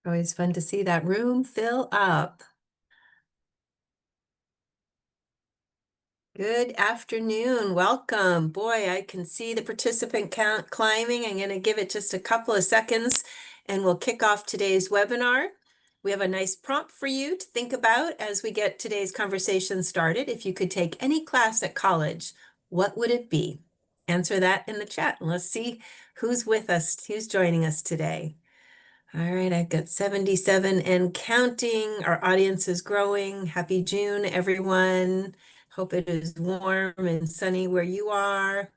Always fun to see that room fill up. Good afternoon. Welcome. Boy, I can see the participant count climbing. I'm going to give it just a couple of seconds and we'll kick off today's webinar. We have a nice prompt for you to think about as we get today's conversation started. If you could take any class at college, what would it be? Answer that in the chat. Let's see who's with us, who's joining us today. All right, I've got 77 and counting. Our audience is growing. Happy June, everyone. Hope it is warm and sunny where you are.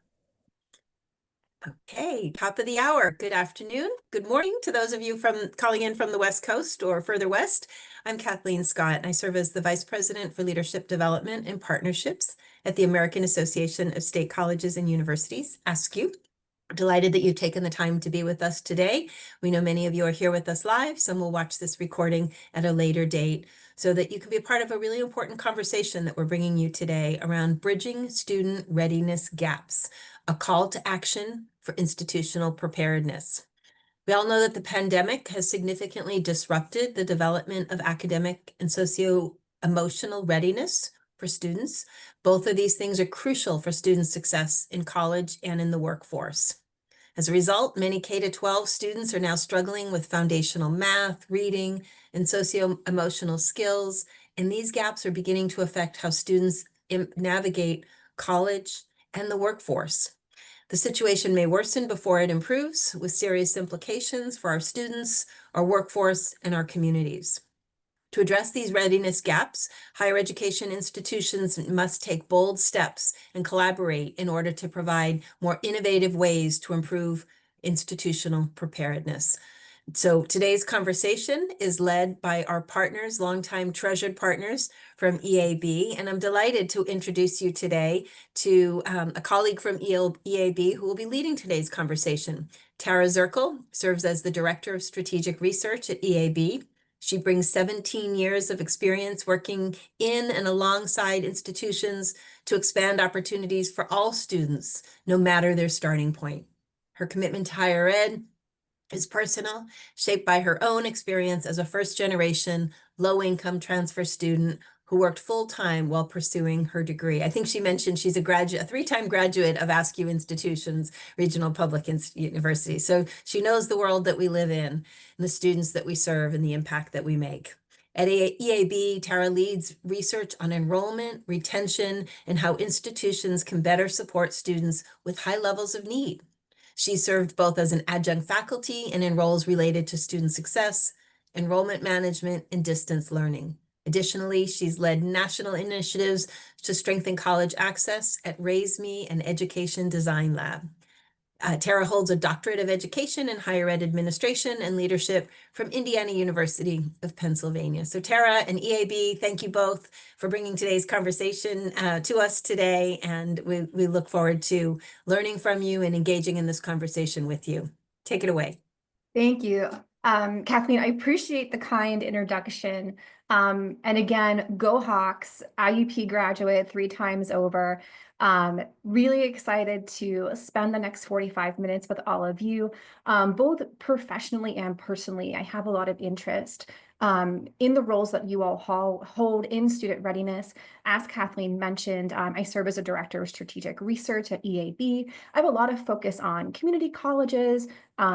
Okay, top of the hour. Good afternoon. Good morning to those of you calling in from the West Coast or further west. I'm Kathleen Scott, and I serve as the Vice President for Leadership Development and Partnerships at the American Association of State Colleges and Universities, ASCU. Delighted that you've taken the time to be with us today. We know many of you are here with us live. Some will watch this recording at a later date so that you can be a part of a really important conversation that we're bringing you today around bridging student readiness gaps, a call to action for institutional preparedness. We all know that the pandemic has significantly disrupted the development of academic and socio-emotional readiness for students. Both of these things are crucial for student success in college and in the workforce. As a result, many K-12 students are now struggling with foundational math, reading, and socio-emotional skills, and these gaps are beginning to affect how students navigate college and the workforce. The situation may worsen before it improves, with serious implications for our students, our workforce, and our communities. To address these readiness gaps, higher education institutions must take bold steps and collaborate in order to provide more innovative ways to improve institutional preparedness. So today's conversation is led by our partners, longtime treasured partners from EAB, and I'm delighted to introduce you today to a colleague from EAB who will be leading today's conversation. Tara Zirkel serves as the Director of Strategic Research at EAB. She brings 17 years of experience working in and alongside institutions to expand opportunities for all students, no matter their starting point. Her commitment to higher ed is personal, shaped by her own experience as a first-generation, low-income transfer student who worked full-time while pursuing her degree. I think she mentioned she's a three-time graduate of ASCU institutions, regional public universities. So she knows the world that we live in, and the students that we serve, and the impact that we make. At EAB, Tara leads research on enrollment, retention, and how institutions can better support students with high levels of need. She served both as an adjunct faculty and in roles related to student success, enrollment management, and distance learning. Additionally, she's led national initiatives to strengthen college access at Raise Me and Education Design Lab. Tara holds a doctorate of education in higher ed administration and leadership from Indiana University of Pennsylvania. So Tara and EAB, thank you both for bringing today's conversation to us today. And we look forward to learning from you and engaging in this conversation with you. Take it away. Thank you. Kathleen, I appreciate the kind introduction. And again, go Hawks, IUP graduate 3 times over. Really excited to spend the next 45 minutes with all of you, both professionally and personally. I have a lot of interest in the roles that you all hold in student readiness. As Kathleen mentioned, I serve as a director of strategic research at EAB. I have a lot of focus on community colleges,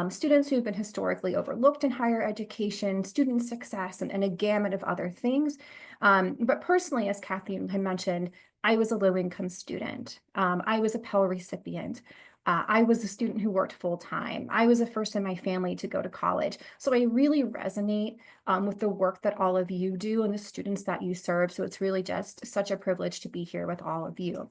students who've been historically overlooked in higher education, student success, and a gamut of other things. But personally, as Kathleen had mentioned, I was a low-income student. I was a Pell recipient. I was a student who worked full-time. I was the first in my family to go to college. So I really resonate with the work that all of you do and the students that you serve. So it's really just such a privilege to be here with all of you.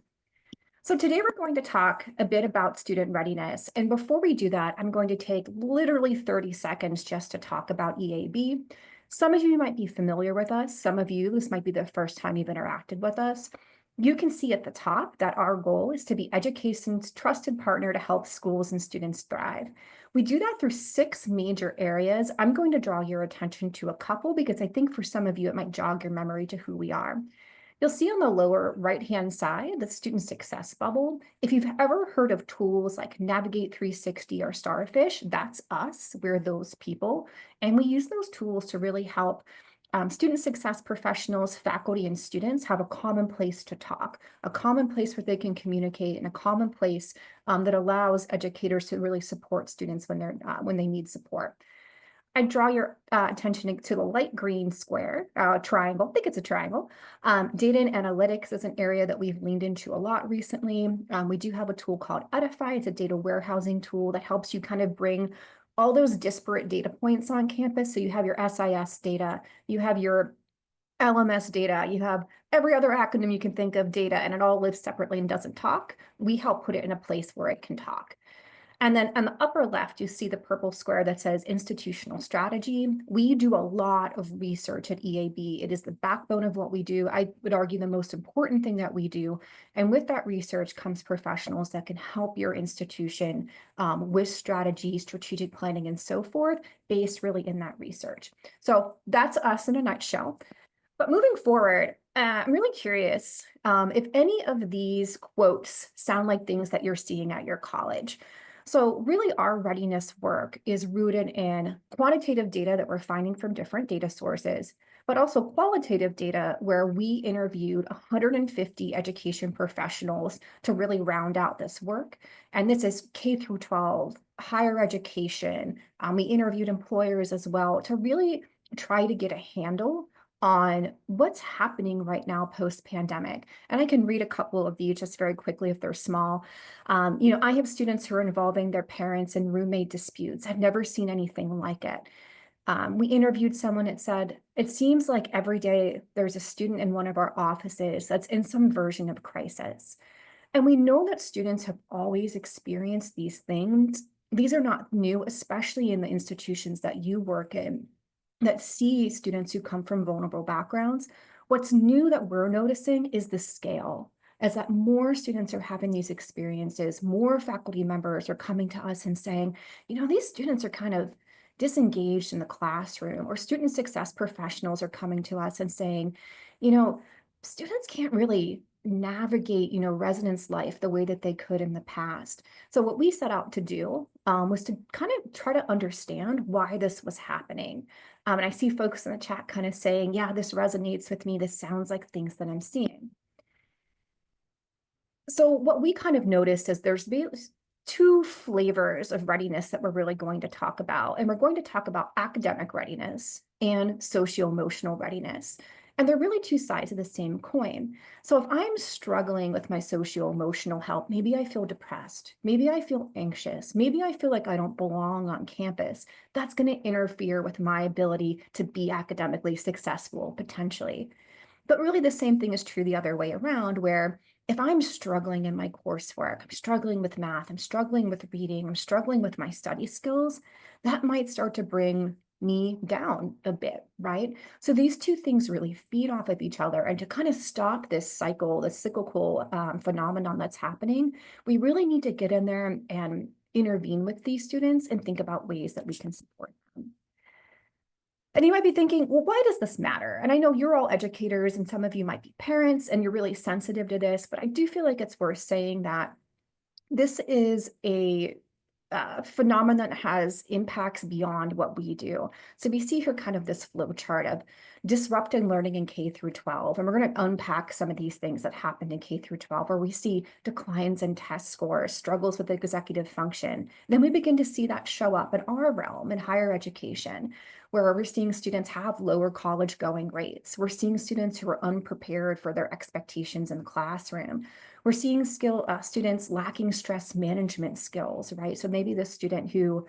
So today we're going to talk a bit about student readiness. And before we do that, I'm going to take literally 30 seconds just to talk about EAB. Some of you might be familiar with us. Some of you, this might be the first time you've interacted with us. You can see at the top that our goal is to be education's trusted partner to help schools and students thrive. We do that through 6 major areas. I'm going to draw your attention to a couple because I think for some of you, it might jog your memory to who we are. You'll see on the lower right-hand side the student success bubble. If you've ever heard of tools like Navigate 360 or Starfish, that's us. We're those people. And we use those tools to really help student success professionals, faculty, and students have a common place to talk, a common place where they can communicate, and a common place that allows educators to really support students when they need support. I draw your attention to the light green square, triangle. I think it's a triangle. Data and analytics is an area that we've leaned into a lot recently. We do have a tool called Edify. It's a data warehousing tool that helps you kind of bring all those disparate data points on campus. So you have your SIS data, you have your LMS data, you have every other acronym you can think of data, and it all lives separately and doesn't talk. We help put it in a place where it can talk. And then on the upper left, you see the purple square that says institutional strategy. We do a lot of research at EAB. It is the backbone of what we do. I would argue the most important thing that we do. And with that research comes professionals that can help your institution with strategy, strategic planning, and so forth, based really in that research. So that's us in a nutshell. But moving forward, I'm really curious if any of these quotes sound like things that you're seeing at your college. So really our readiness work is rooted in quantitative data that we're finding from different data sources, but also qualitative data where we interviewed 150 education professionals to really round out this work. And this is K through 12, higher education. We interviewed employers as well to really try to get a handle on what's happening right now post-pandemic. And I can read a couple of these just very quickly if they're small. I have students who are involving their parents in roommate disputes. I've never seen anything like it. We interviewed someone that said, it seems like every day there's a student in one of our offices that's in some version of crisis. And we know that students have always experienced these things. These are not new, especially in the institutions that you work in, that see students who come from vulnerable backgrounds. What's new that we're noticing is the scale, as that more students are having these experiences, more faculty members are coming to us and saying, these students are kind of disengaged in the classroom, or student success professionals are coming to us and saying, students can't really navigate, residence life the way that they could in the past. So what we set out to do was to kind of try to understand why this was happening. And I see folks in the chat kind of saying, yeah, this resonates with me. This sounds like things that I'm seeing. So what we kind of noticed is there's two flavors of readiness that we're really going to talk about. And we're going to talk about academic readiness and socio-emotional readiness. And they're really two sides of the same coin. So if I'm struggling with my socio-emotional health, maybe I feel depressed, maybe I feel anxious, maybe I feel like I don't belong on campus, that's going to interfere with my ability to be academically successful, potentially. But really the same thing is true the other way around, where if I'm struggling in my coursework, I'm struggling with math, I'm struggling with reading, I'm struggling with my study skills, that might start to bring me down a bit, right? So these two things really feed off of each other. And to kind of stop this cycle, this cyclical phenomenon that's happening, we really need to get in there and intervene with these students and think about ways that we can support them. And you might be thinking, well, why does this matter? And I know you're all educators and some of you might be parents and you're really sensitive to this, but I do feel like it's worth saying that this is a phenomenon that has impacts beyond what we do. So we see here kind of this flow chart of disrupting learning in K through 12. And we're going to unpack some of these things that happened in K through 12, where we see declines in test scores, struggles with executive function. Then we begin to see that show up in our realm in higher education, where we're seeing students have lower college going rates. We're seeing students who are unprepared for their expectations in the classroom. We're seeing students lacking stress management skills, right? So maybe the student who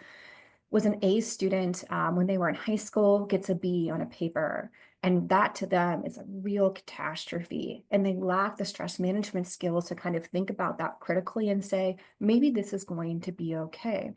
was an A student when they were in high school gets a B on a paper, and that to them is a real catastrophe. And they lack the stress management skills to kind of think about that critically and say, maybe this is going to be okay.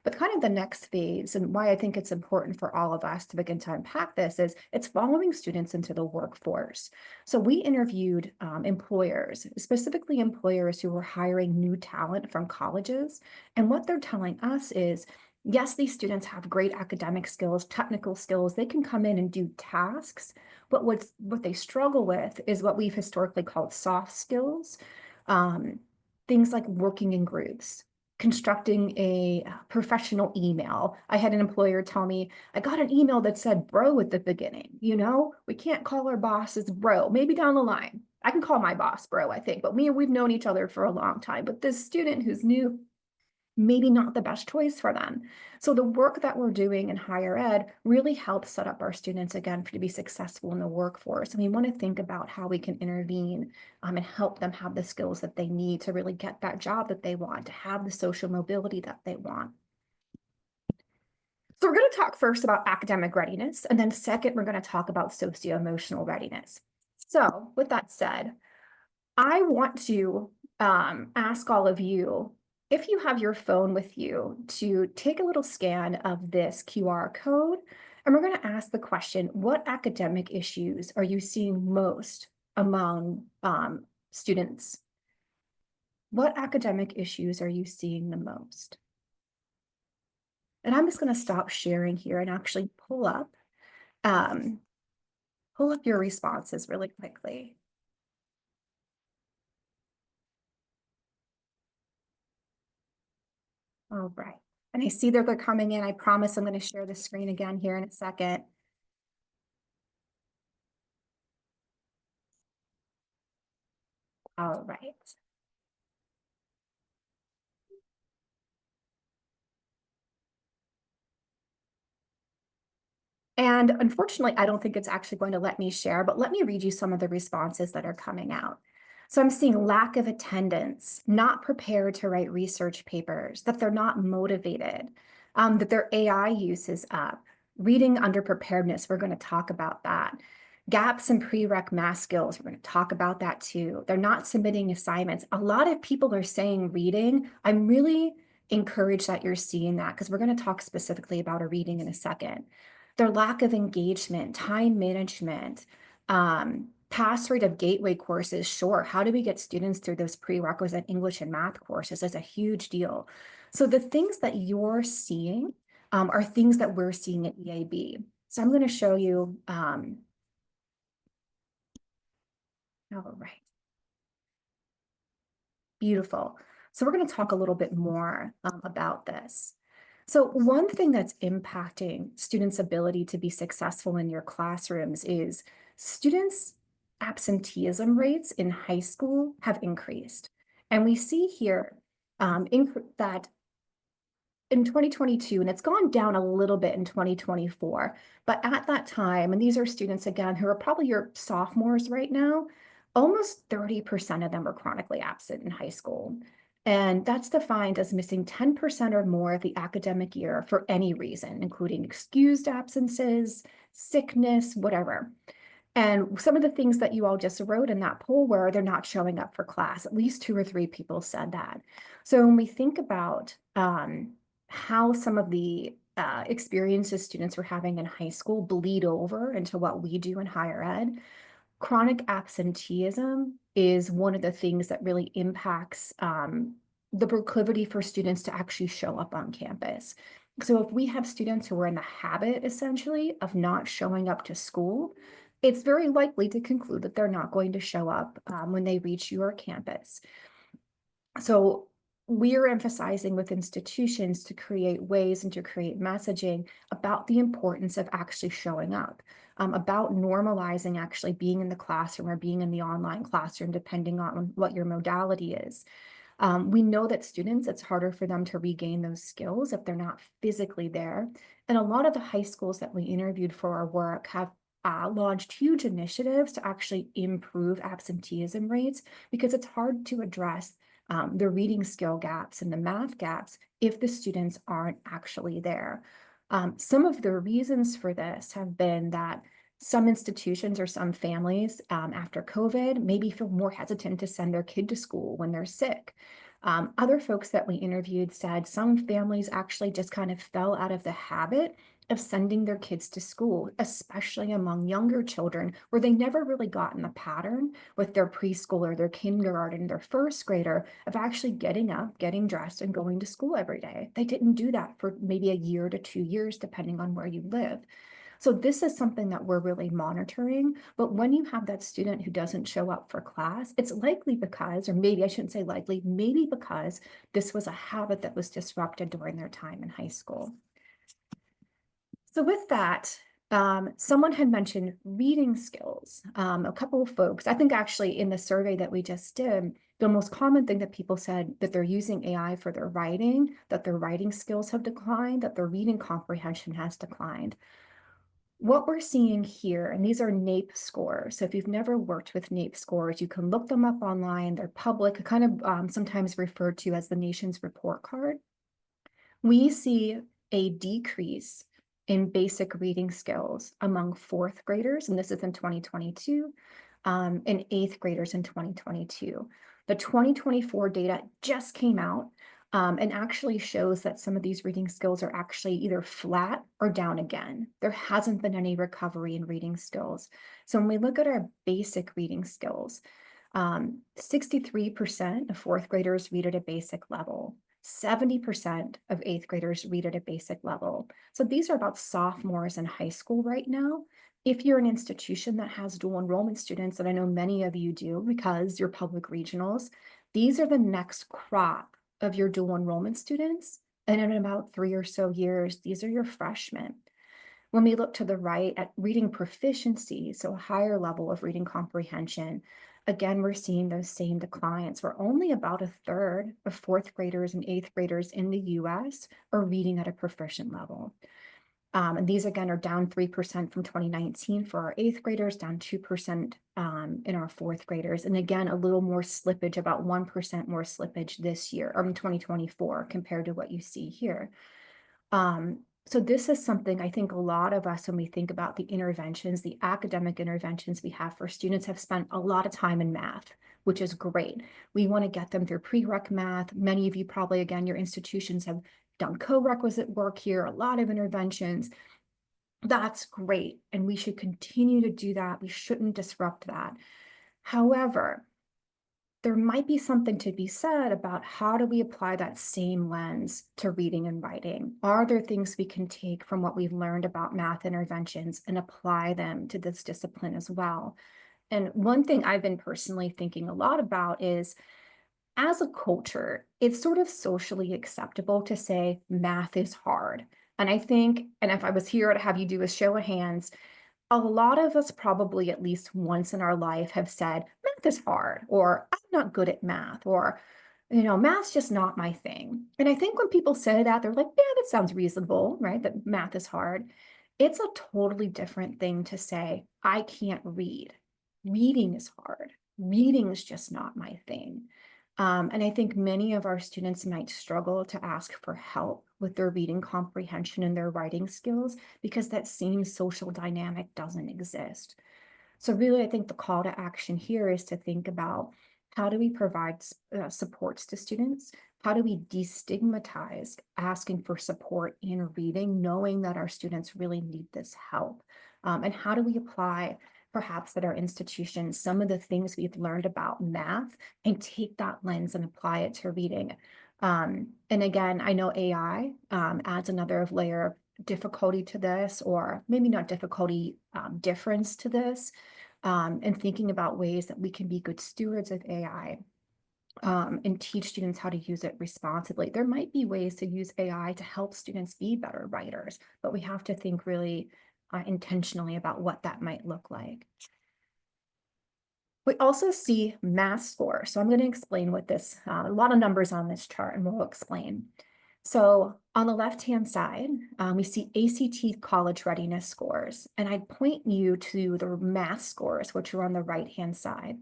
But kind of the next phase, and why I think it's important for all of us to begin to unpack this, is it's following students into the workforce. So we interviewed employers, specifically employers who were hiring new talent from colleges. And what they're telling us is, yes, these students have great academic skills, technical skills. They can come in and do tasks, but what they struggle with is what we've historically called soft skills. Things like working in groups, constructing a professional email. I had an employer tell me, I got an email that said bro at the beginning. We can't call our bosses bro. Maybe down the line, I can call my boss bro, I think, but we've known each other for a long time. But this student who's new, maybe not the best choice for them. So the work that we're doing in higher ed really helps set up our students again to be successful in the workforce. And we want to think about how we can intervene and help them have the skills that they need to really get that job that they want, to have the social mobility that they want. So we're going to talk first about academic readiness, and then second, we're going to talk about socio-emotional readiness. So with that said, I want to ask all of you, if you have your phone with you, to take a little scan of this QR code, and we're going to ask the question, what academic issues are you seeing most among students? What academic issues are you seeing the most? And I'm just going to stop sharing here and actually pull up your responses really quickly. All right. And I see that they're coming in. I promise I'm going to share the screen again here in a second. All right. And unfortunately, I don't think it's actually going to let me share, but let me read you some of the responses that are coming out. So I'm seeing lack of attendance, not prepared to write research papers, that they're not motivated, that their AI use is up, reading under preparedness, we're going to talk about that. Gaps in prereq math skills, we're going to talk about that too. They're not submitting assignments. A lot of people are saying reading. I'm really encouraged that you're seeing that, because we're going to talk specifically about a reading in a second. Their lack of engagement, time management, pass rate of gateway courses. Sure, how do we get students through those prerequisite English and math courses is a huge deal. So the things that you're seeing are things that we're seeing at EAB. So I'm going to show you. All right. Beautiful. So we're going to talk a little bit more about this. So one thing that's impacting students' ability to be successful in your classrooms is students' absenteeism rates in high school have increased. And we see here that in 2022, and it's gone down a little bit in 2024, but at that time, and these are students again who are probably your sophomores right now, almost 30% of them were chronically absent in high school. And that's defined as missing 10% or more of the academic year for any reason, including excused absences, sickness, whatever. And some of the things that you all just wrote in that poll were they're not showing up for class. At least 2 or 3 people said that. So when we think about how some of the experiences students were having in high school bleed over into what we do in higher ed, chronic absenteeism is one of the things that really impacts the proclivity for students to actually show up on campus. So if we have students who are in the habit, essentially, of not showing up to school, it's very likely to conclude that they're not going to show up when they reach your campus. So we're emphasizing with institutions to create ways and to create messaging about the importance of actually showing up, about normalizing actually being in the classroom or being in the online classroom, depending on what your modality is. We know that students, it's harder for them to regain those skills if they're not physically there. And a lot of the high schools that we interviewed for our work have launched huge initiatives to actually improve absenteeism rates, because it's hard to address the reading skill gaps and the math gaps if the students aren't actually there. Some of the reasons for this have been that some institutions or some families after COVID maybe feel more hesitant to send their kid to school when they're sick. Other folks that we interviewed said some families actually just kind of fell out of the habit of sending their kids to school, especially among younger children, where they never really got in the pattern with their preschooler, their kindergarten, their first grader of actually getting up, getting dressed, and going to school every day. They didn't do that for maybe a year to 2 years, depending on where you live. So this is something that we're really monitoring. But when you have that student who doesn't show up for class, it's likely because, or maybe I shouldn't say likely, maybe because this was a habit that was disrupted during their time in high school. So with that, someone had mentioned reading skills. A couple of folks, I think actually in the survey that we just did, the most common thing that people said that they're using AI for their writing, that their writing skills have declined, that their reading comprehension has declined. What we're seeing here, and these are NAEP scores. So if you've never worked with NAEP scores, you can look them up online. They're public, kind of sometimes referred to as the nation's report card. We see a decrease in basic reading skills among fourth graders, and this is in 2022, and eighth graders in 2022. The 2024 data just came out and actually shows that some of these reading skills are actually either flat or down again. There hasn't been any recovery in reading skills. So when we look at our basic reading skills, 63% of fourth graders read at a basic level. 70% of eighth graders read at a basic level. So these are about sophomores in high school right now. If you're an institution that has dual enrollment students, and I know many of you do because you're public regionals, these are the next crop of your dual enrollment students. And in about 3 or so years, these are your freshmen. When we look to the right at reading proficiency, so a higher level of reading comprehension, again, we're seeing those same declines where only about a third of fourth graders and eighth graders in the US are reading at a proficient level. And these again are down 3% from 2019 for our eighth graders, down 2% in our fourth graders. And again, a little more slippage, about 1% more slippage this year, or in 2024 compared to what you see here. So this is something I think a lot of us, when we think about the interventions, the academic interventions we have for students, have spent a lot of time in math, which is great. We want to get them through prereq math. Many of you probably, again, your institutions have done co-requisite work here, a lot of interventions. That's great. And we should continue to do that. We shouldn't disrupt that. However, there might be something to be said about how do we apply that same lens to reading and writing? Are there things we can take from what we've learned about math interventions and apply them to this discipline as well? And one thing I've been personally thinking a lot about is, as a culture, it's sort of socially acceptable to say math is hard. And I think, and if I was here to have you do a show of hands, a lot of us probably at least once in our life have said, math is hard, or I'm not good at math, or, math's just not my thing. And I think when people say that, they're like, yeah, that sounds reasonable, right? That math is hard. It's a totally different thing to say, I can't read. Reading is hard. Reading is just not my thing. And I think many of our students might struggle to ask for help with their reading comprehension and their writing skills because that same social dynamic doesn't exist. So really, I think the call to action here is to think about, how do we provide supports to students? How do we destigmatize asking for support in reading, knowing that our students really need this help? And how do we apply perhaps at our institution some of the things we've learned about math and take that lens and apply it to reading? And again, I know AI adds another layer of difficulty to this, or maybe not difficulty, difference to this, and thinking about ways that we can be good stewards of AI and teach students how to use it responsibly. There might be ways to use AI to help students be better writers, but we have to think really intentionally about what that might look like. We also see math score. So I'm going to explain what this, a lot of numbers on this chart, and we'll explain. So on the left-hand side, we see ACT college readiness scores, and I'd point you to the math scores, which are on the right-hand side.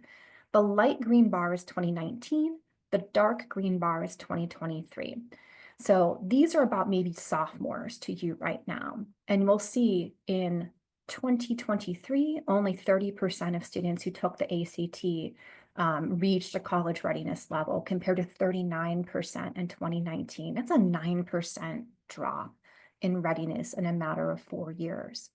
The light green bar is 2019, the dark green bar is 2023. So these are about maybe sophomores to you right now. And we'll see in 2023, only 30% of students who took the ACT reached a college readiness level compared to 39% in 2019. That's a 9% drop in readiness in a matter of 4 years.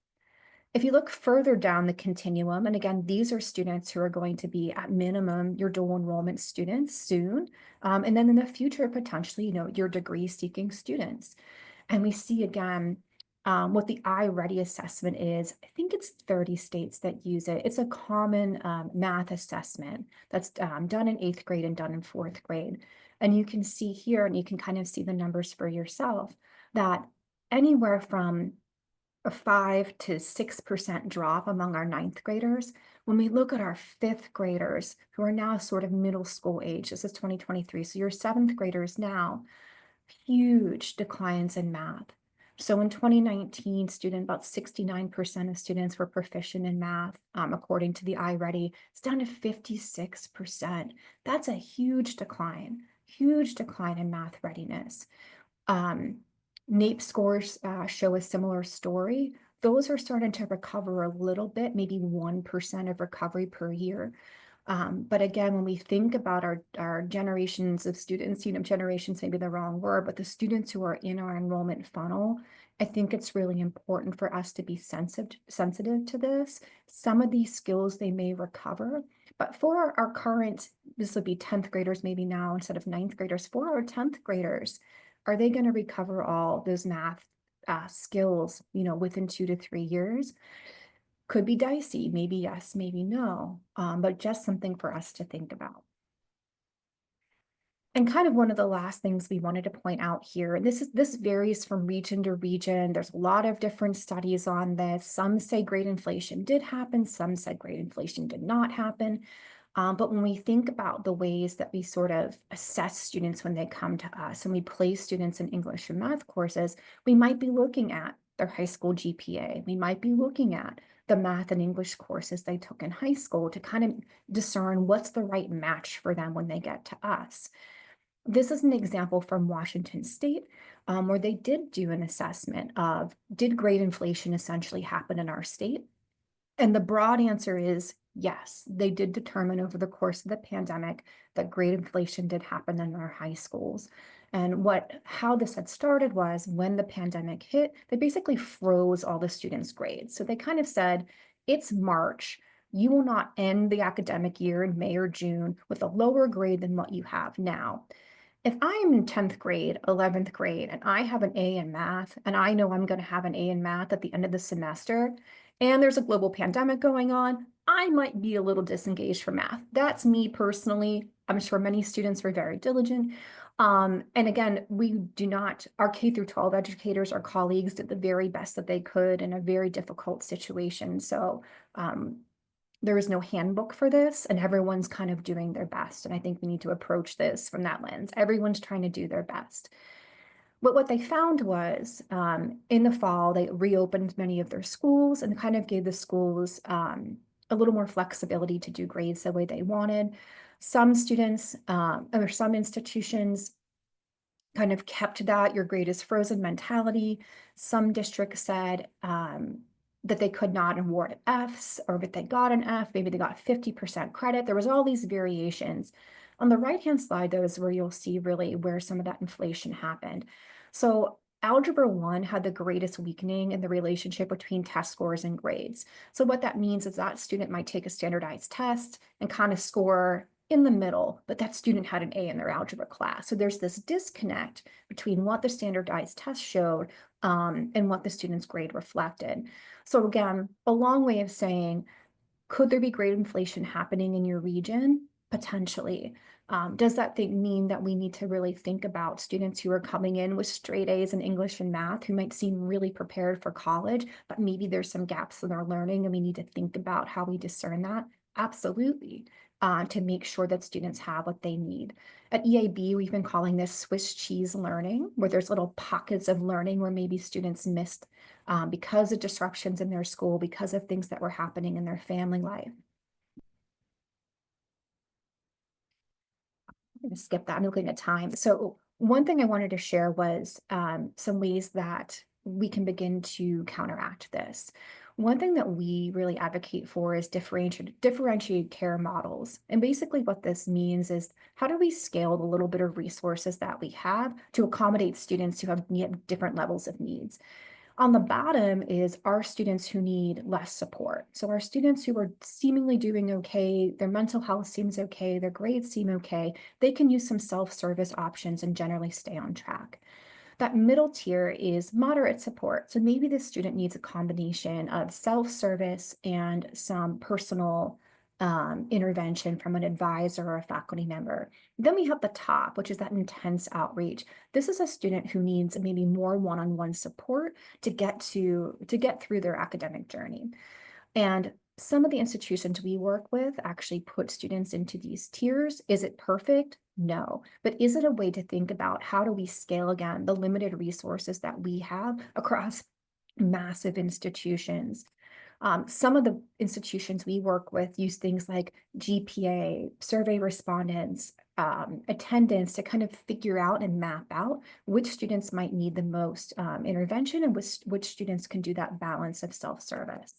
If you look further down the continuum, and again, these are students who are going to be at minimum your dual enrollment students soon, and then in the future, potentially, your degree seeking students. And we see again, what the iReady assessment is. I think it's 30 states that use it. It's a common math assessment that's done in 8th grade and done in 4th grade. And you can see here, and you can kind of see the numbers for yourself, that anywhere from a 5 to 6% drop among our 9th graders. When we look at our 5th graders, who are now sort of middle school age, this is 2023, so your 7th graders now, huge declines in math. So in 2019, about 69% of students were proficient in math, according to the iReady. It's down to 56%. That's a huge decline in math readiness. NAEP scores show a similar story. Those are starting to recover a little bit, maybe 1% of recovery per year. But again, when we think about our generations of students, generations may be the wrong word, but the students who are in our enrollment funnel, I think it's really important for us to be sensitive to this. Some of these skills they may recover, but for our current, this would be 10th graders maybe now instead of 9th graders, for our 10th graders, are they going to recover all those math skills, within 2 to 3 years? Could be dicey, maybe yes, maybe no, but just something for us to think about. And kind of one of the last things we wanted to point out here, this varies from region to region. There's a lot of different studies on this. Some say grade inflation did happen, some said grade inflation did not happen. But when we think about the ways that we sort of assess students when they come to us and we place students in English and math courses, we might be looking at their high school GPA. We might be looking at the math and English courses they took in high school to kind of discern what's the right match for them when they get to us. This is an example from Washington State, where they did do an assessment of, did grade inflation essentially happen in our state? And the broad answer is yes, they did determine over the course of the pandemic that grade inflation did happen in our high schools. And how this had started was when the pandemic hit, they basically froze all the students' grades. So they kind of said, it's March. You will not end the academic year in May or June with a lower grade than what you have now. If I'm in 10th grade, 11th grade, and I have an A in math, and I know I'm going to have an A in math at the end of the semester, and there's a global pandemic going on, I might be a little disengaged from math. That's me personally. I'm sure many students were very diligent. And again, our K through 12 educators, our colleagues did the very best that they could in a very difficult situation. So there is no handbook for this, and everyone's kind of doing their best. And I think we need to approach this from that lens. Everyone's trying to do their best. But what they found was in the fall, they reopened many of their schools and kind of gave the schools a little more flexibility to do grades the way they wanted. Some students or some institutions kind of kept that your grade is frozen mentality. Some districts said that they could not award Fs, or if they got an F, maybe they got 50% credit. There was all these variations. On the right-hand side, though, is where you'll see really where some of that inflation happened. So Algebra 1 had the greatest weakening in the relationship between test scores and grades. So what that means is that student might take a standardized test and kind of score in the middle, but that student had an A in their algebra class. So there's this disconnect between what the standardized test showed and what the student's grade reflected. So again, a long way of saying, could there be grade inflation happening in your region? Potentially. Does that mean that we need to really think about students who are coming in with straight A's in English and math, who might seem really prepared for college, but maybe there's some gaps in their learning and we need to think about how we discern that? Absolutely. To make sure that students have what they need. At EAB, we've been calling this Swiss cheese learning, where there's little pockets of learning where maybe students missed because of disruptions in their school, because of things that were happening in their family life. I'm going to skip that. I'm looking at time. So one thing I wanted to share was some ways that we can begin to counteract this. One thing that we really advocate for is differentiated care models. And basically what this means is how do we scale the little bit of resources that we have to accommodate students who have different levels of needs. On the bottom is our students who need less support. So our students who are seemingly doing okay, their mental health seems okay, their grades seem okay, they can use some self-service options and generally stay on track. That middle tier is moderate support. So maybe the student needs a combination of self-service and some personal intervention from an advisor or a faculty member. Then we have the top, which is that intense outreach. This is a student who needs maybe more one-on-one support to get through their academic journey. And some of the institutions we work with actually put students into these tiers. Is it perfect? No. But is it a way to think about how do we scale again the limited resources that we have across massive institutions? Some of the institutions we work with use things like GPA, survey respondents, attendance to kind of figure out and map out which students might need the most intervention and which students can do that balance of self-service.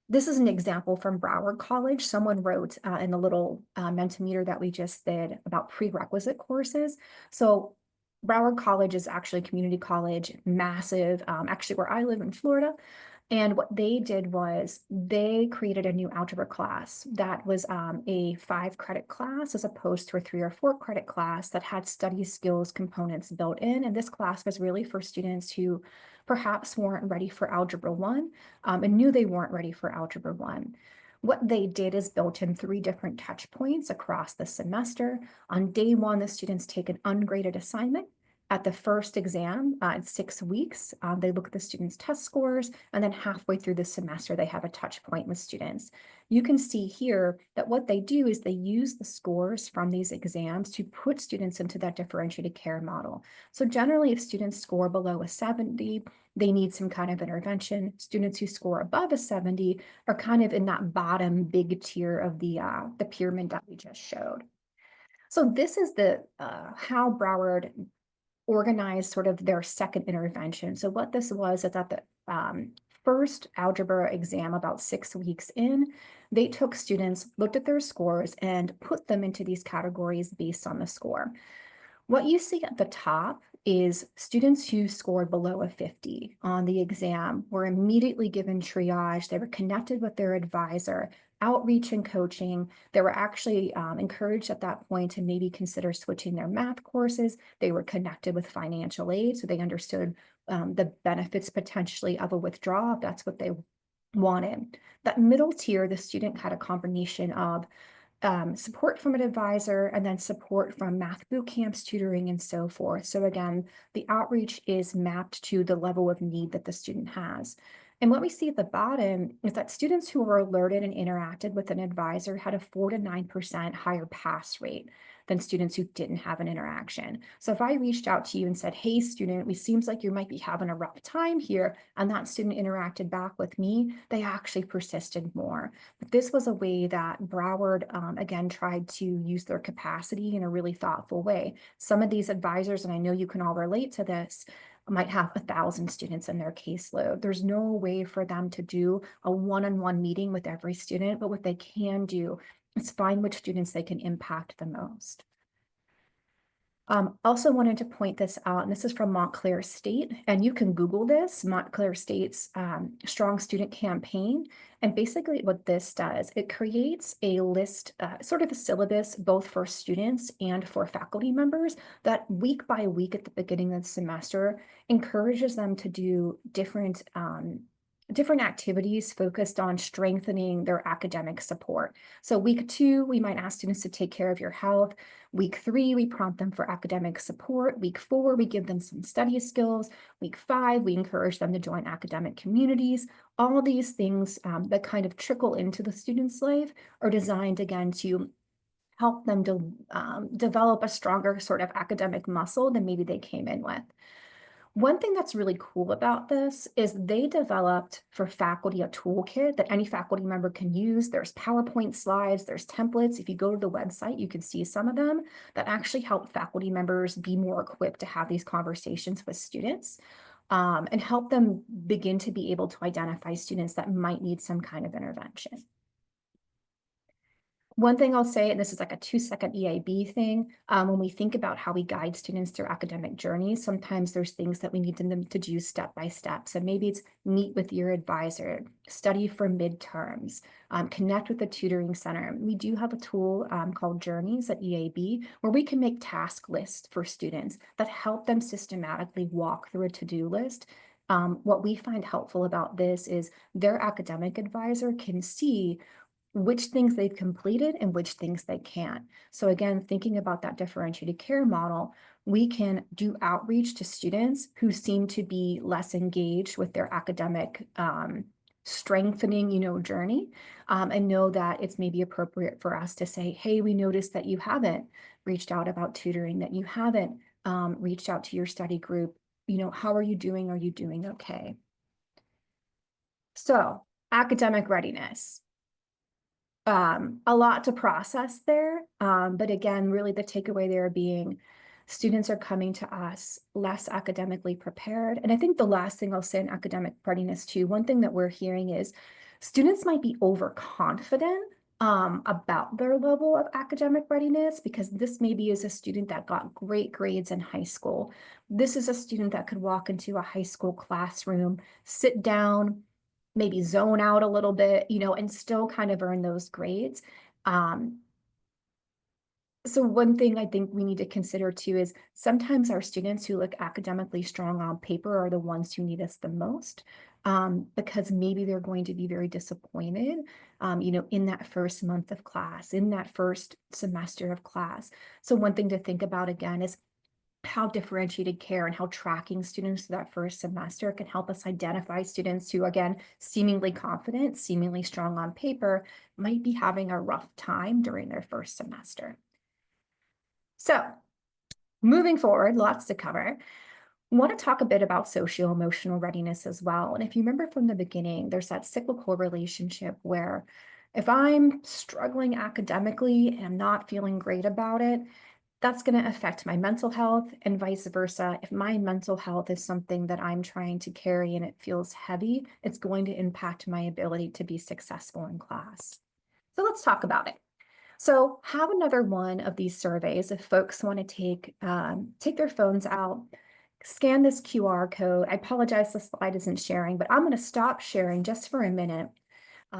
This is an example from Broward College. Someone wrote in the little Mentimeter that we just did about prerequisite courses. So Broward College is actually a community college, massive, actually where I live in Florida. And what they did was they created a new algebra class that was a 5-credit class as opposed to a 3 or 4-credit class that had study skills components built in. And this class was really for students who perhaps weren't ready for Algebra 1 and knew they weren't ready for Algebra 1. What they did is built in 3 different touch points across the semester. On day 1, the students take an ungraded assignment. At the first exam, in 6 weeks, they look at the students' test scores, and then halfway through the semester, they have a touch point with students. You can see here that what they do is they use the scores from these exams to put students into that differentiated care model. So generally, if students score below a 70, they need some kind of intervention. Students who score above a 70 are kind of in that bottom big tier of the pyramid that we just showed. So this is the how Broward organized sort of their second intervention. So what this was is that the first algebra exam, about 6 weeks in, they took students, looked at their scores, and put them into these categories based on the score. What you see at the top is students who scored below a 50 on the exam were immediately given triage. They were connected with their advisor, outreach and coaching. They were actually encouraged at that point to maybe consider switching their math courses. They were connected with financial aid, so they understood the benefits potentially of a withdrawal if that's what they wanted. That middle tier, the student had a combination of support from an advisor, and then support from math boot camps, tutoring, and so forth. So again, the outreach is mapped to the level of need that the student has. And what we see at the bottom is that students who were alerted and interacted with an advisor had a 4 to 9% higher pass rate than students who didn't have an interaction. So if I reached out to you and said, hey, student, it seems like you might be having a rough time here, and that student interacted back with me, they actually persisted more. But this was a way that Broward, again, tried to use their capacity in a really thoughtful way. Some of these advisors, and I know you can all relate to this, might have 1,000 students in their caseload. There's no way for them to do a one-on-one meeting with every student, but what they can do is find which students they can impact the most. Also wanted to point this out, and this is from Montclair State, and you can Google this, Montclair State's Strong Student Campaign. And basically what this does, it creates a list, sort of a syllabus, both for students and for faculty members that week by week at the beginning of the semester encourages them to do different activities focused on strengthening their academic support. So week 2, we might ask students to take care of your health. Week 3, we prompt them for academic support. Week 4, we give them some study skills. Week 5, we encourage them to join academic communities. All of these things that kind of trickle into the student's life are designed, again, to help them to develop a stronger sort of academic muscle than maybe they came in with. One thing that's really cool about this is they developed for faculty a toolkit that any faculty member can use. There's PowerPoint slides, there's templates. If you go to the website, you can see some of them that actually help faculty members be more equipped to have these conversations with students. and help them begin to be able to identify students that might need some kind of intervention. One thing I'll say, and this is like a 2-second EAB thing, when we think about how we guide students through academic journeys, sometimes there's things that we need them to do step by step. So maybe it's meet with your advisor, study for midterms, connect with the tutoring center. We do have a tool called Journeys at EAB, where we can make task lists for students that help them systematically walk through a to-do list. What we find helpful about this is their academic advisor can see which things they've completed and which things they can't. So again, thinking about that differentiated care model, we can do outreach to students who seem to be less engaged with their academic strengthening, journey, and know that it's maybe appropriate for us to say, hey, we noticed that you haven't reached out about tutoring, that you haven't reached out to your study group. How are you doing? Are you doing okay? So academic readiness. A lot to process there. But again, really the takeaway there being students are coming to us less academically prepared. And I think the last thing I'll say in academic readiness too, one thing that we're hearing is students might be overconfident about their level of academic readiness, because this maybe is a student that got great grades in high school. This is a student that could walk into a high school classroom, sit down, maybe zone out a little bit, and still kind of earn those grades. So one thing I think we need to consider too is sometimes our students who look academically strong on paper are the ones who need us the most, because maybe they're going to be very disappointed, in that first month of class, in that first semester of class. So one thing to think about again is how differentiated care and how tracking students through that first semester can help us identify students who, again, seemingly confident, seemingly strong on paper, might be having a rough time during their first semester. So moving forward, lots to cover. I want to talk a bit about socio-emotional readiness as well. And if you remember from the beginning, there's that cyclical relationship where if I'm struggling academically and I'm not feeling great about it, that's going to affect my mental health, and vice versa. If my mental health is something that I'm trying to carry and it feels heavy, it's going to impact my ability to be successful in class. So let's talk about it. So have another one of these surveys if folks want to take their phones out, scan this QR code. I apologize, the slide isn't sharing, but I'm going to stop sharing just for a minute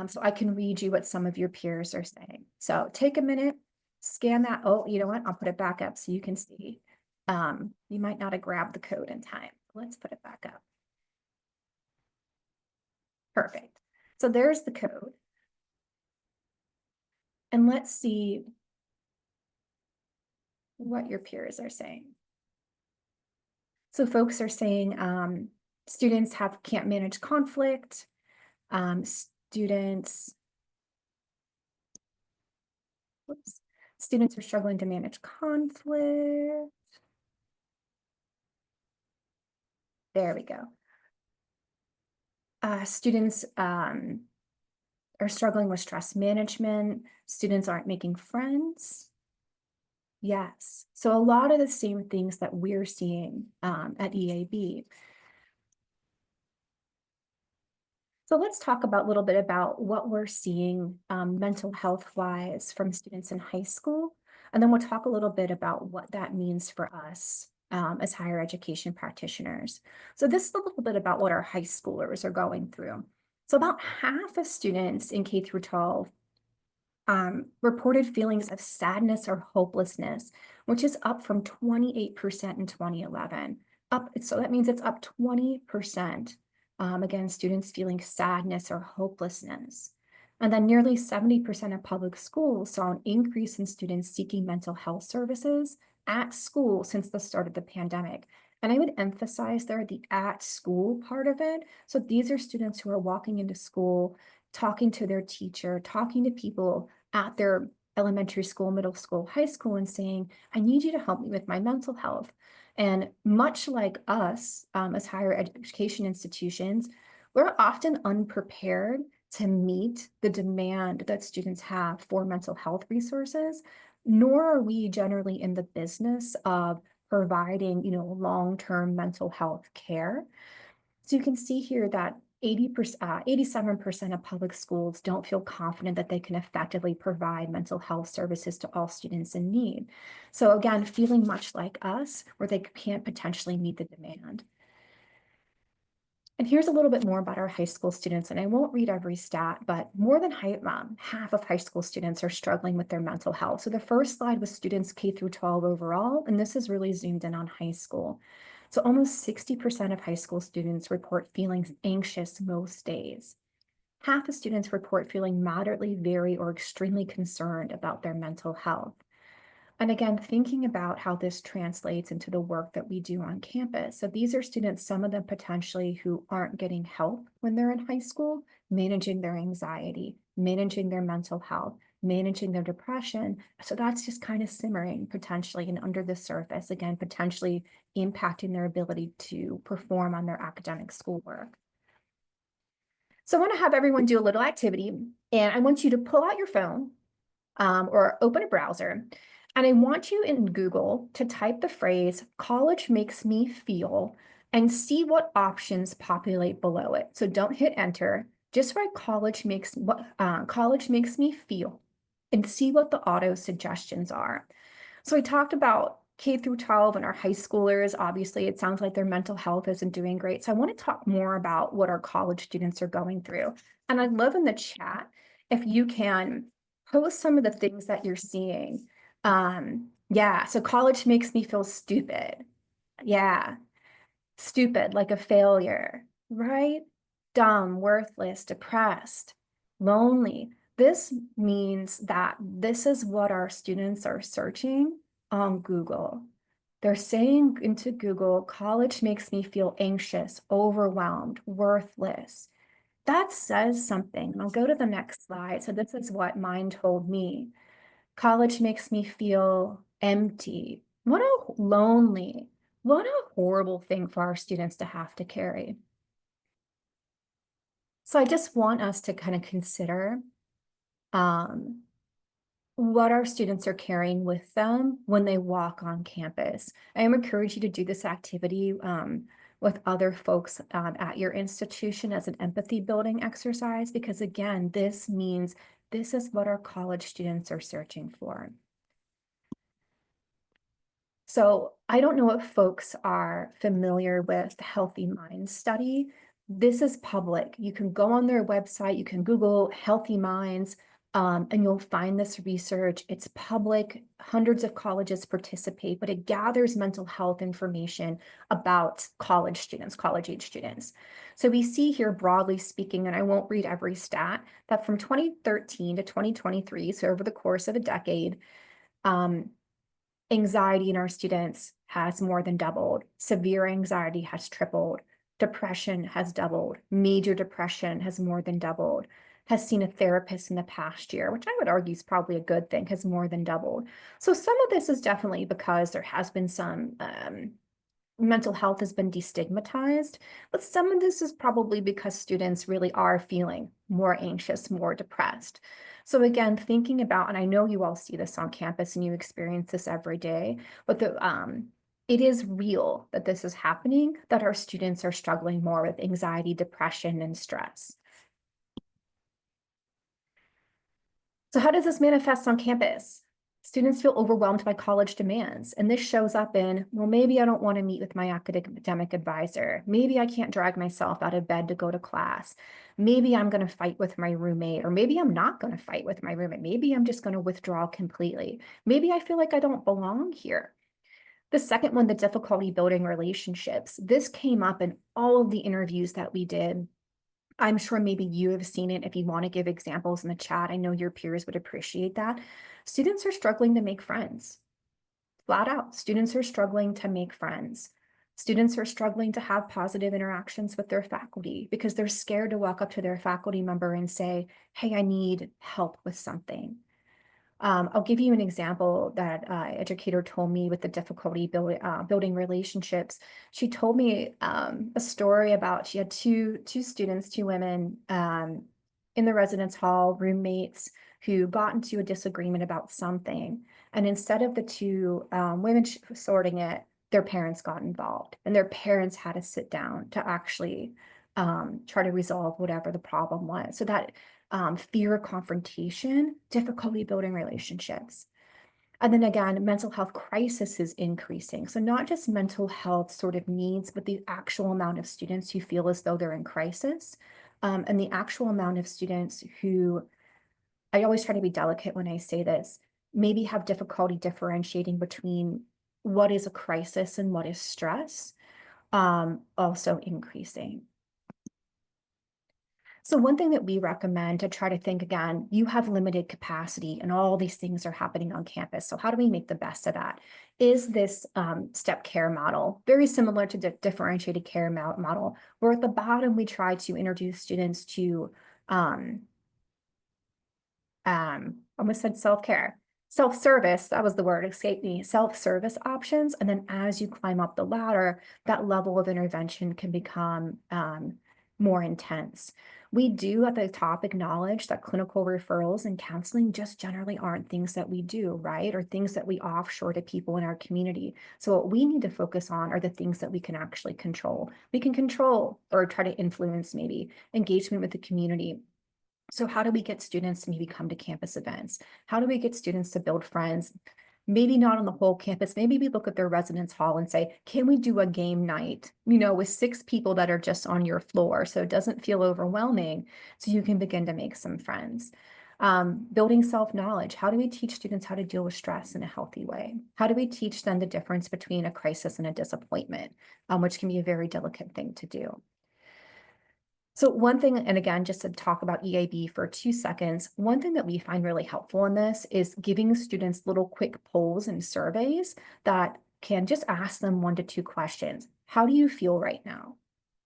so I can read you what some of your peers are saying. So take a minute, scan that. Oh, you know what? I'll put it back up so you can see. You might not have grabbed the code in time. Let's put it back up. Perfect. So there's the code. And let's see what your peers are saying. So folks are saying students can't manage conflict. Students are struggling to manage conflict. There we go. Students are struggling with stress management. Students aren't making friends. Yes. So a lot of the same things that we're seeing at EAB. So let's talk a little bit about what we're seeing mental health wise from students in high school. And then we'll talk a little bit about what that means for us as higher education practitioners. So this is a little bit about what our high schoolers are going through. So about half of students in K through 12 reported feelings of sadness or hopelessness, which is up from 28% in 2011. So that means it's up 20%. Again, students feeling sadness or hopelessness. And then nearly 70% of public schools saw an increase in students seeking mental health services at school since the start of the pandemic. And I would emphasize there the at school part of it. So these are students who are walking into school, talking to their teacher, talking to people at their elementary school, middle school, high school, and saying, I need you to help me with my mental health. And much like us as higher education institutions, we're often unprepared to meet the demand that students have for mental health resources, nor are we generally in the business of providing, long-term mental health care. So you can see here that 87% of public schools don't feel confident that they can effectively provide mental health services to all students in need. So again, feeling much like us, where they can't potentially meet the demand. And here's a little bit more about our high school students, and I won't read every stat, but more than half of high school students are struggling with their mental health. So the first slide was students K through 12 overall, and this is really zoomed in on high school. So almost 60% of high school students report feeling anxious most days. Half of students report feeling moderately, very, or extremely concerned about their mental health. And again, thinking about how this translates into the work that we do on campus. So these are students, some of them potentially who aren't getting help when they're in high school, managing their anxiety, managing their mental health, managing their depression. So that's just kind of simmering potentially and under the surface, again, potentially impacting their ability to perform on their academic schoolwork. So I want to have everyone do a little activity, and I want you to pull out your phone or open a browser. And I want you in Google to type the phrase college makes me feel and see what options populate below it. So don't hit enter, just write college makes me feel and see what the auto suggestions are. So we talked about K through 12 and our high schoolers. Obviously, it sounds like their mental health isn't doing great. So I want to talk more about what our college students are going through. And I'd love in the chat if you can post some of the things that you're seeing. Yeah, so college makes me feel stupid. Yeah, stupid, like a failure, right? Dumb, worthless, depressed, lonely. This means that this is what our students are searching on Google. They're saying into Google, college makes me feel anxious, overwhelmed, worthless. That says something. And I'll go to the next slide. So this is what mine told me. College makes me feel empty. What a lonely, what a horrible thing for our students to have to carry. So I just want us to kind of consider what our students are carrying with them when they walk on campus. I encourage you to do this activity with other folks at your institution as an empathy building exercise, because again, this means this is what our college students are searching for. So I don't know if folks are familiar with the Healthy Minds study. This is public. You can go on their website, you can Google Healthy Minds, and you'll find this research. It's public, hundreds of colleges participate, but it gathers mental health information about college students, college-age students. So we see here, broadly speaking, and I won't read every stat, that from 2013 to 2023, so over the course of a decade, anxiety in our students has more than doubled. Severe anxiety has tripled. Depression has doubled. Major depression has more than doubled. Has seen a therapist in the past year, which I would argue is probably a good thing, has more than doubled. So some of this is definitely because there has been some mental health has been destigmatized, but some of this is probably because students really are feeling more anxious, more depressed. So again, thinking about, and I know you all see this on campus and you experience this every day, but it is real that this is happening, that our students are struggling more with anxiety, depression, and stress. So how does this manifest on campus? Students feel overwhelmed by college demands, and this shows up in, well, maybe I don't want to meet with my academic advisor. Maybe I can't drag myself out of bed to go to class. Maybe I'm going to fight with my roommate, or maybe I'm not going to fight with my roommate. Maybe I'm just going to withdraw completely. Maybe I feel like I don't belong here. The second one, the difficulty building relationships. This came up in all of the interviews that we did. I'm sure maybe you have seen it. If you want to give examples in the chat, I know your peers would appreciate that. Students are struggling to make friends. Flat out, students are struggling to make friends. Students are struggling to have positive interactions with their faculty because they're scared to walk up to their faculty member and say, hey, I need help with something. I'll give you an example that educator told me with the difficulty building relationships. She told me a story about, she had two students, two women in the residence hall, roommates, who got into a disagreement about something. And instead of the two women sorting it, their parents got involved and their parents had to sit down to actually try to resolve whatever the problem was. So that fear of confrontation, difficulty building relationships. And then again, mental health crisis is increasing. So not just mental health sort of needs, but the actual amount of students who feel as though they're in crisis, and the actual amount of students who, I always try to be delicate when I say this, maybe have difficulty differentiating between what is a crisis and what is stress, also increasing. So one thing that we recommend to try to think again, you have limited capacity and all these things are happening on campus. So how do we make the best of that? Is this step care model, very similar to the differentiated care model, where at the bottom we try to introduce students to almost said self-care. Self-service, that was the word, escaped me, self-service options. And then as you climb up the ladder, that level of intervention can become more intense. We do at the top acknowledge that clinical referrals and counseling just generally aren't things that we do, right? Or things that we offshore to people in our community. So what we need to focus on are the things that we can actually control. We can control or try to influence maybe engagement with the community. So how do we get students to maybe come to campus events? How do we get students to build friends? Maybe not on the whole campus. Maybe we look at their residence hall and say, can we do a game night, with 6 people that are just on your floor so it doesn't feel overwhelming, so you can begin to make some friends. Building self-knowledge. How do we teach students how to deal with stress in a healthy way? How do we teach them the difference between a crisis and a disappointment, which can be a very delicate thing to do. So one thing, and again, just to talk about EAB for 2 seconds, one thing that we find really helpful in this is giving students little quick polls and surveys that can just ask them 1 to 2 questions. How do you feel right now?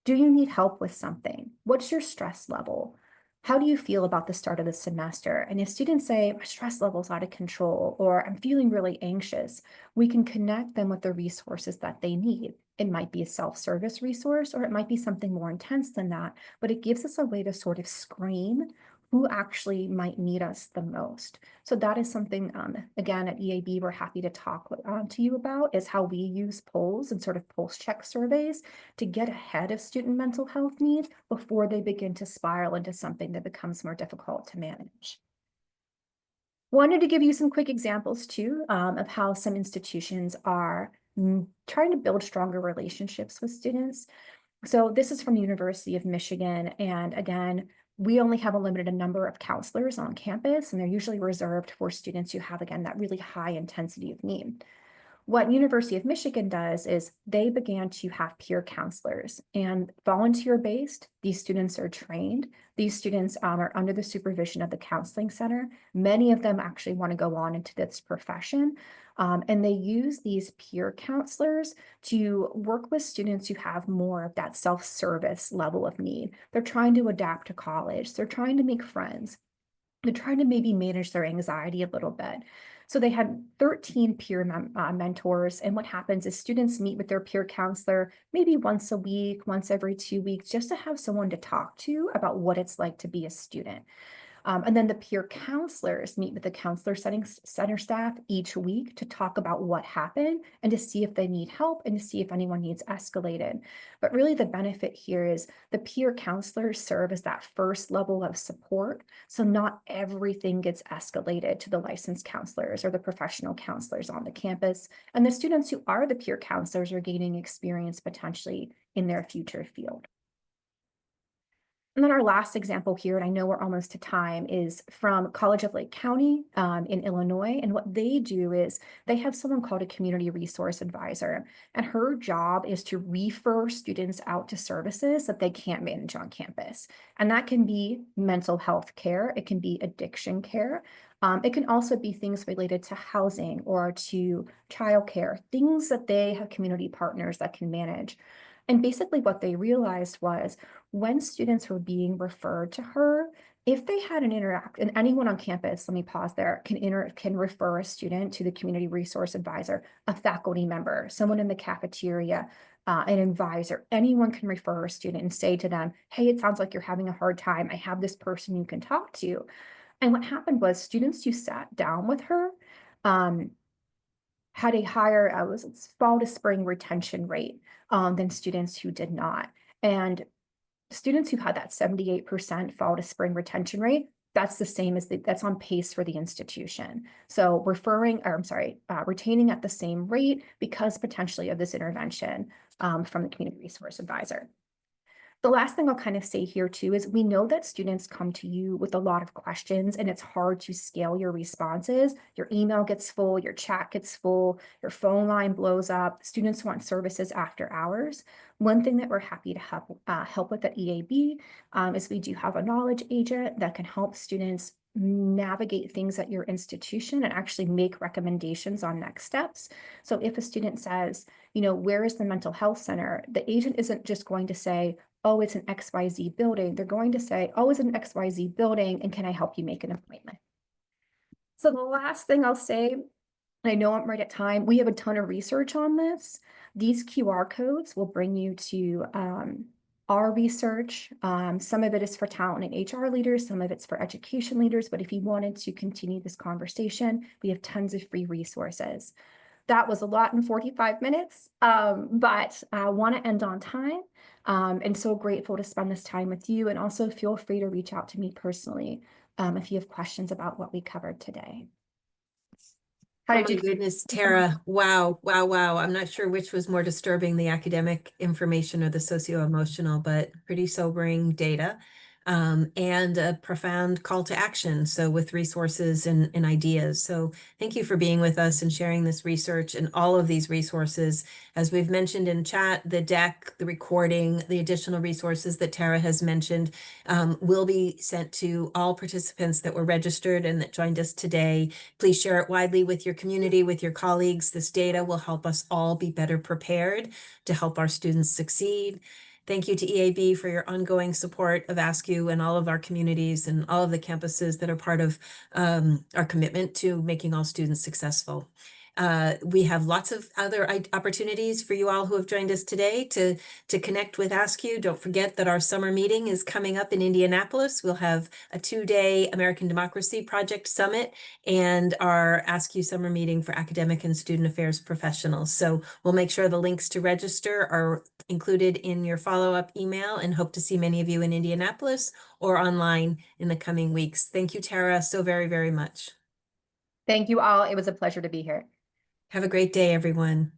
Do you need help with something? What's your stress level? How do you feel about the start of the semester? And if students say, my stress level's out of control, or I'm feeling really anxious, we can connect them with the resources that they need. It might be a self-service resource, or it might be something more intense than that, but it gives us a way to sort of screen who actually might need us the most. So that is something, again, at EAB, we're happy to talk to you about, is how we use polls and sort of pulse check surveys to get ahead of student mental health needs before they begin to spiral into something that becomes more difficult to manage. Wanted to give you some quick examples too, of how some institutions are trying to build stronger relationships with students. So this is from the University of Michigan. And again, we only have a limited number of counselors on campus, and they're usually reserved for students who have, again, that really high intensity of need. What University of Michigan does is they began to have peer counselors, and volunteer-based. These students are trained. These students are under the supervision of the counseling center. Many of them actually want to go on into this profession. And they use these peer counselors to work with students who have more of that self-service level of need. They're trying to adapt to college. They're trying to make friends. They're trying to maybe manage their anxiety a little bit. So they had 13 peer mentors. And what happens is students meet with their peer counselor maybe once a week, once every 2 weeks, just to have someone to talk to about what it's like to be a student. And then the peer counselors meet with the counselor center staff each week to talk about what happened and to see if they need help and to see if anyone needs escalated. But really the benefit here is the peer counselors serve as that first level of support. So not everything gets escalated to the licensed counselors or the professional counselors on the campus. And the students who are the peer counselors are gaining experience potentially in their future field. And then our last example here, and I know we're almost to time, is from College of Lake County in Illinois. And what they do is they have someone called a community resource advisor. And her job is to refer students out to services that they can't manage on campus. And that can be mental health care. It can be addiction care. It can also be things related to housing or to childcare, things that they have community partners that can manage. And basically what they realized was when students were being referred to her, if they had an and anyone on campus, let me pause there, can refer a student to the community resource advisor, a faculty member, someone in the cafeteria, an advisor, anyone can refer a student and say to them, hey, it sounds like you're having a hard time. I have this person you can talk to. And what happened was students who sat down with her, had a higher fall to spring retention rate than students who did not. And students who had that 78% fall to spring retention rate, that's the same as that's on pace for the institution. So retaining at the same rate because potentially of this intervention from the community resource advisor. The last thing I'll kind of say here too is we know that students come to you with a lot of questions and it's hard to scale your responses. Your email gets full, your chat gets full, your phone line blows up. Students want services after hours. One thing that we're happy to help with at EAB is we do have a knowledge agent that can help students navigate things at your institution and actually make recommendations on next steps. So if a student says, where is the mental health center? The agent isn't just going to say, oh, it's an XYZ building. They're going to say, oh, it's an XYZ building, and can I help you make an appointment? So the last thing I'll say, I know I'm right at time, we have a ton of research on this. These QR codes will bring you to our research. Some of it is for talent and HR leaders, some of it's for education leaders, but if you wanted to continue this conversation, we have tons of free resources. That was a lot in 45 minutes, but I want to end on time. And so grateful to spend this time with you. And also feel free to reach out to me personally if you have questions about what we covered today. Oh my goodness, Tara. Wow, wow, wow. I'm not sure which was more disturbing, the academic information or the socio-emotional, but pretty sobering data. And a profound call to action. So with resources and ideas. So thank you for being with us and sharing this research and all of these resources. As we've mentioned in chat, the deck, the recording, the additional resources that Tara has mentioned will be sent to all participants that were registered and that joined us today. Please share it widely with your community, with your colleagues. This data will help us all be better prepared to help our students succeed. Thank you to EAB for your ongoing support of ASCU and all of our communities and all of the campuses that are part of our commitment to making all students successful. We have lots of other opportunities for you all who have joined us today to connect with ASCU. Don't forget that our summer meeting is coming up in Indianapolis. We'll have a 2-day American Democracy Project Summit and our ASCU summer meeting for academic and student affairs professionals. So we'll make sure the links to register are included in your follow-up email and hope to see many of you in Indianapolis or online in the coming weeks. Thank you, Tara, so very, very much. Thank you all. It was a pleasure to be here. Have a great day, everyone.